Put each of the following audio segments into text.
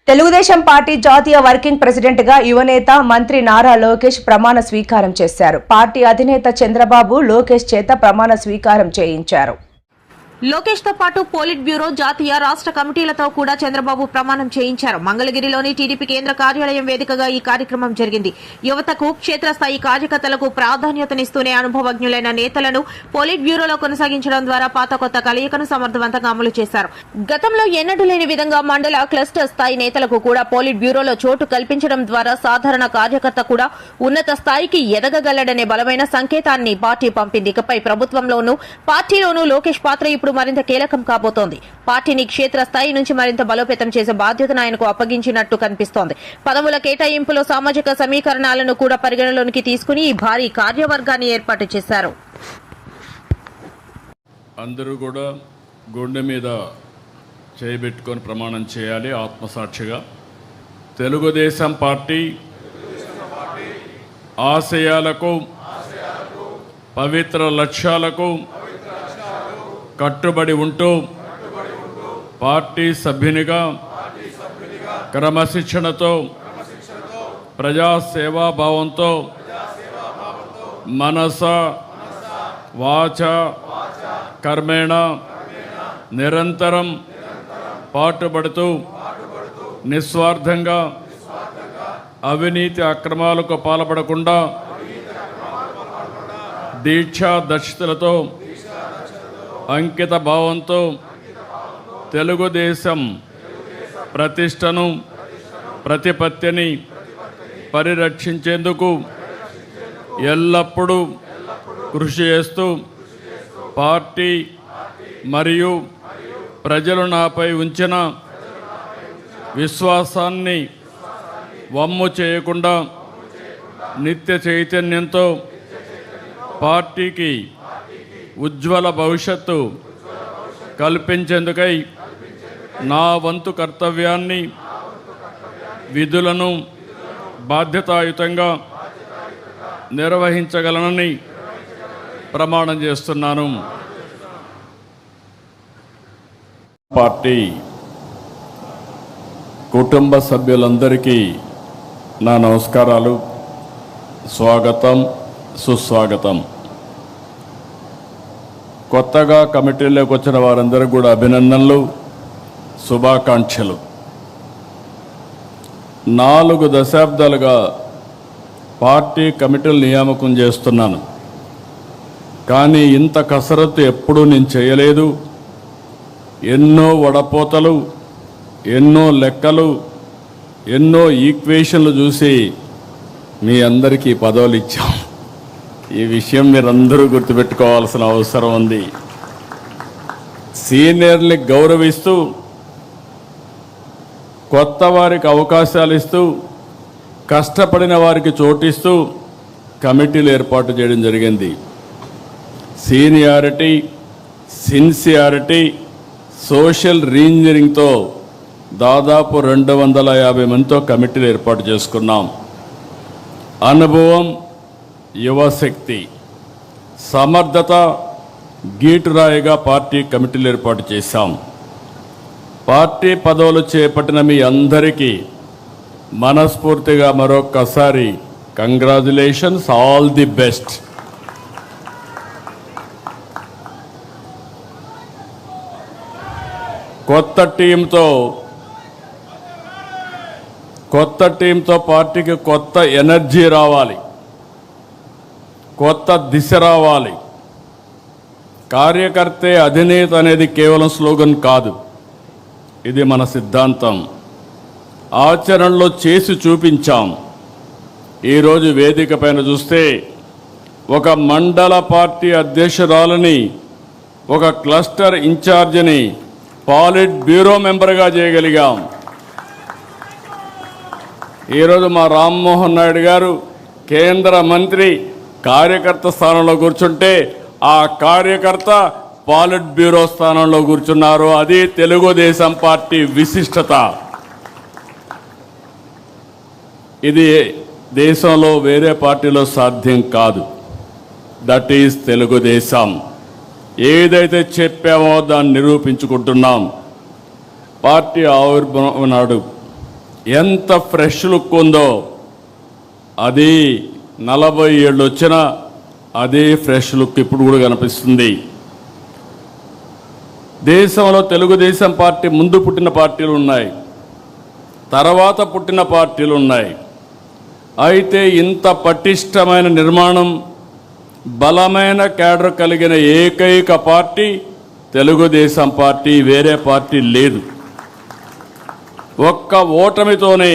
Telugu Desam party జాతీయ working president గా యువనేత మంత్రి నారా లోకేష్ ప్రమాణ స్వీకారం చేశారు. పార్టీ అధినేత చంద్రబాబు లోకేష్ చేత ప్రమాణ స్వీకారం చేయించారు. లోకేష్ తో పాటు పోలిట్ బ్యూరో, జాతీయ, రాష్ట్ర కమిటీలతో కూడా చంద్రబాబు ప్రమాణం చేయించారు. మంగళగిరిలోని టీడీపీ కేంద్ర కార్యాలయం వేదికగా ఈ కార్యక్రమం జరిగింది. యువతకు, క్షేత్రస్థాయి కార్యకర్తలకు ప్రాధాన్యతనిస్తూనే అనుభవజ్ఞులైన నేతలను పోలిట్ బ్యూరోలో కొనసాగించడం ద్వారా పాత కొత్త కలయికను సమర్థవంతంగా అమలు చేశారు. గతంలో ఎన్నడూ లేని విధంగా మండల, క్లస్టర్ స్థాయి నేతలకు కూడా పోలిట్ బ్యూరోలో చోటు కల్పించడం ద్వారా సాధారణ కార్యకర్త కూడా ఉన్నత స్థాయికి ఎదగగలడనే బలమైన సంకేతాన్ని పార్టీ పంపింది. ఇకపై ప్రభుత్వంలోనూ పార్టీలోనూ లోకేష్ పాత్ర ఇప్పుడు మరింత కీలకం కాబోతోంది. పార్టీని క్షేత్రస్థాయి నుంచి మరింత బలోపేతం చేసే బాధ్యతను ఆయనకు అప్పగించినట్టు కనిపిస్తోంది. పదవుల కేటాయింపులో సామాజిక సమీకరణాలను కూడా పరిగణలోనికి తీసుకుని ఈ భారీ కార్యవర్గాన్ని ఏర్పాటు చేశారు. అందరూ కూడా గుండె మీద చేయబెట్టుకొని ప్రమాణం చేయాలి. ఆత్మసాక్షిగా తెలుగుదేశం పార్టీ ఆశయాలకు, పవిత్ర లక్ష్యాలకు కట్టుబడి ఉంటూ పార్టీ సభ్యునిగా క్రమశిక్షణతో, ప్రజాసేవాభావంతో మనస, వాచ, కర్మేణ నిరంతరం పాటుపడుతూ నిస్వార్థంగా అవినీతి అక్రమాలకు పాల్పడకుండా దీక్షా దక్షతలతో, అంకిత భావంతో తెలుగుదేశం ప్రతిష్టను, ప్రతిపత్తిని పరిరక్షించేందుకు ఎల్లప్పుడూ కృషి చేస్తూ పార్టీ మరియు ప్రజలు నాపై ఉంచిన విశ్వాసాన్ని వమ్ము చేయకుండా నిత్య చైతన్యంతో పార్టీకి ఉజ్వల భవిష్యత్తు కల్పించేందుకై నా వంతు కర్తవ్యాన్ని, విధులను బాధ్యతాయుతంగా నిర్వహించగలనని ప్రమాణం చేస్తున్నాను. పార్టీ కుటుంబ సభ్యులందరికీ నా నమస్కారాలు, స్వాగతం, సుస్వాగతం. కొత్తగా కమిటీలోకి వచ్చిన వారందరికీ కూడా అభినందనలు, శుభాకాంక్షలు. 4 దశాబ్దాలుగా పార్టీ కమిటీలు నియామకం చేస్తున్నాను, కానీ ఇంత కసరత్తు ఎప్పుడూ నేను చేయలేదు. ఎన్నో వడపోతలు, ఎన్నో లెక్కలు, ఎన్నో ఈక్వేషన్లు చూసి మీ అందరికీ పదవులు ఇచ్చాం. ఈ విషయం మీరందరూ గుర్తుపెట్టుకోవాల్సిన అవసరం ఉంది. సీనియర్ని గౌరవిస్తూ, కొత్త వారికి అవకాశాలు ఇస్తూ, కష్టపడిన వారికి చోటిస్తూ కమిటీలు ఏర్పాటు చేయడం జరిగింది. సీనియారిటీ, సిన్సియారిటీ, సోషల్ రీఇంజనీరింగ్తో దాదాపు 250 మందితో కమిటీలు ఏర్పాటు చేసుకున్నాం. అనుభవం, యువశక్తి, సమర్థత గీటురాయిగా పార్టీ కమిటీలు ఏర్పాటు చేశాం. పార్టీ పదవులు చేపట్టిన మీ అందరికీ మనస్ఫూర్తిగా మరొక్కసారి కంగ్రాచులేషన్స్, ఆల్ ది బెస్ట్. కొత్త టీంతో పార్టీకి కొత్త ఎనర్జీ రావాలి, కొత్త దిశ రావాలి. కార్యకర్తే అధినేత అనేది కేవలం స్లోగన్ కాదు, ఇది మన సిద్ధాంతం. ఆచరణలో చేసి చూపించాం. ఈరోజు వేదిక పైన చూస్తే ఒక మండల పార్టీ అధ్యక్షురాలని, ఒక క్లస్టర్ ఇన్ఛార్జిని పాలిట్ బ్యూరో మెంబర్గా చేయగలిగాం. ఈరోజు మా రామ్మోహన్ నాయుడు గారు కేంద్ర మంత్రి కార్యకర్త స్థానంలో కూర్చుంటే ఆ కార్యకర్త పాలిట్ బ్యూరో స్థానంలో కూర్చున్నారు. అది తెలుగుదేశం పార్టీ విశిష్టత. ఇది దేశంలో వేరే పార్టీలో సాధ్యం కాదు. That is Telugu Desam. ఏదైతే చెప్పామో దాన్ని నిరూపించుకుంటున్నాం. పార్టీ ఆవిర్భావం నాడు ఎంత ఫ్రెష్ లుక్ ఉందో అది 40 ఏళ్ళు వచ్చినా అదే ఫ్రెష్ లుక్ ఇప్పుడు కూడా కనిపిస్తుంది. దేశంలో తెలుగుదేశం పార్టీ ముందు పుట్టిన పార్టీలు ఉన్నాయి, తర్వాత పుట్టిన పార్టీలు ఉన్నాయి. అయితే ఇంత పటిష్టమైన నిర్మాణం, బలమైన క్యాడర్ కలిగిన ఏకైక పార్టీ తెలుగుదేశం పార్టీ, వేరే పార్టీ లేదు. ఒక్క ఓటమితోనే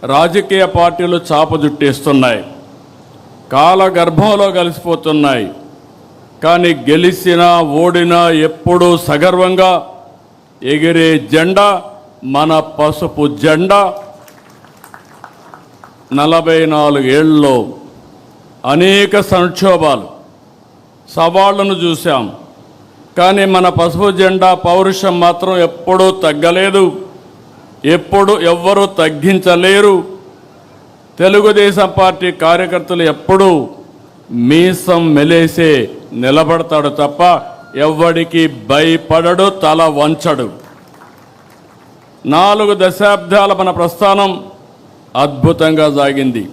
రాజకీయ పార్టీలు చాపజుట్టేస్తున్నాయి, కాలగర్భంలో కలిసిపోతున్నాయి. కానీ గెలిచినా ఓడినా ఎప్పుడూ సగర్వంగా ఎగిరే జెండా మన పసుపు జెండా. 44 ఏళ్లలో అనేక సంక్షోభాలు, సవాళ్లను చూశాం. కానీ మన పసుపు జెండా పౌరుషం మాత్రం ఎప్పుడూ తగ్గలేదు, ఎప్పుడు ఎవ్వరూ తగ్గించలేరు. తెలుగుదేశం పార్టీ కార్యకర్తలు ఎప్పుడూ మీసం మెలేసే నిలబడతాడు తప్ప ఎవ్వడికి భయపడడు, తల వంచడు. 4 దశాబ్దాల మన ప్రస్థానం అద్భుతంగా సాగింది.